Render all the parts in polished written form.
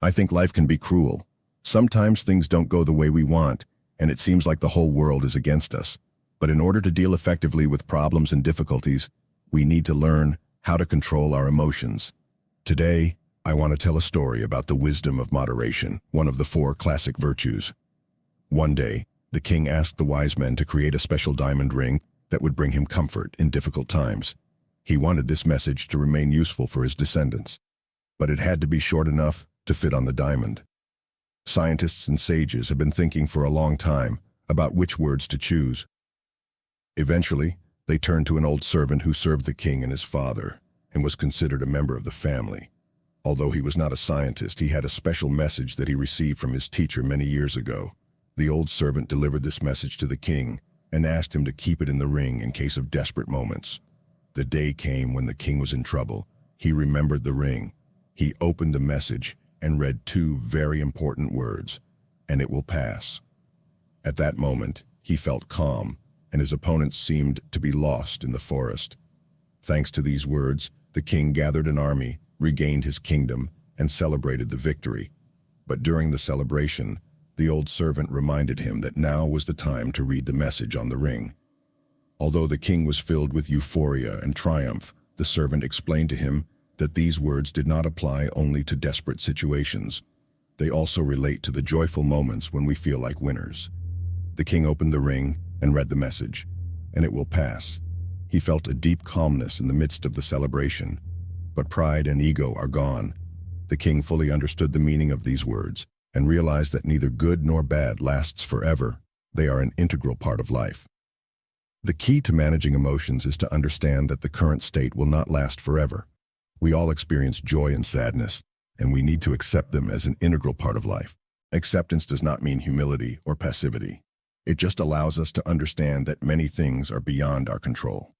I think life can be cruel. Sometimes things don't go the way we want, and it seems like the whole world is against us. But in order to deal effectively with problems and difficulties, we need to learn how to control our emotions. Today, I want to tell a story about the wisdom of moderation, one of the 4 classic virtues. One day, the king asked the wise men to create a special diamond ring that would bring him comfort in difficult times. He wanted this message to remain useful for his descendants, but it had to be short enough to fit on the diamond. Scientists and sages have been thinking for a long time about which words to choose. Eventually, they turned to an old servant who served the king and his father, and was considered a member of the family. Although he was not a scientist, he had a special message that he received from his teacher many years ago. The old servant delivered this message to the king and asked him to keep it in the ring in case of desperate moments. The day came when the king was in trouble. He remembered the ring. He opened the message and read 2 very important words, "and it will pass." At that moment, he felt calm, and his opponents seemed to be lost in the forest. Thanks to these words, the king gathered an army, regained his kingdom, and celebrated the victory. But during the celebration, the old servant reminded him that now was the time to read the message on the ring. Although the king was filled with euphoria and triumph, the servant explained to him that these words did not apply only to desperate situations. They also relate to the joyful moments when we feel like winners. The king opened the ring and read the message, "and it will pass." He felt a deep calmness in the midst of the celebration, but pride and ego are gone. The king fully understood the meaning of these words and realized that neither good nor bad lasts forever. They are an integral part of life. The key to managing emotions is to understand that the current state will not last forever. We all experience joy and sadness, and we need to accept them as an integral part of life. Acceptance does not mean humility or passivity. It just allows us to understand that many things are beyond our control.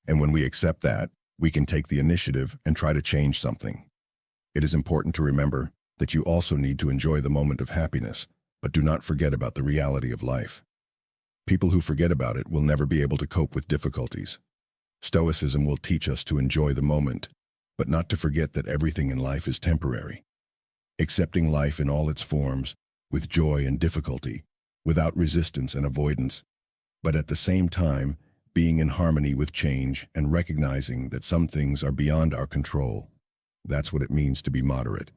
And when we accept that, we can take the initiative and try to change something. It is important to remember that you also need to enjoy the moment of happiness, but do not forget about the reality of life. People who forget about it will never be able to cope with difficulties. Stoicism will teach us to enjoy the moment, but not to forget that everything in life is temporary. Accepting life in all its forms, with joy and difficulty, without resistance and avoidance, but at the same time, being in harmony with change and recognizing that some things are beyond our control. That's what it means to be moderate.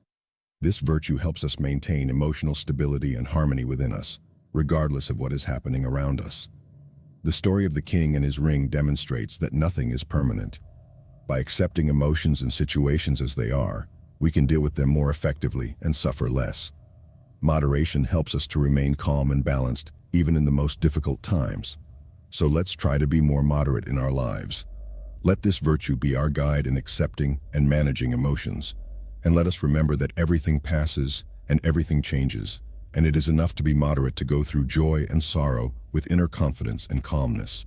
This virtue helps us maintain emotional stability and harmony within us, regardless of what is happening around us. The story of the king and his ring demonstrates that nothing is permanent. By accepting emotions and situations as they are, we can deal with them more effectively and suffer less. Moderation helps us to remain calm and balanced, even in the most difficult times. So let's try to be more moderate in our lives. Let this virtue be our guide in accepting and managing emotions. And let us remember that everything passes and everything changes, and it is enough to be moderate to go through joy and sorrow with inner confidence and calmness.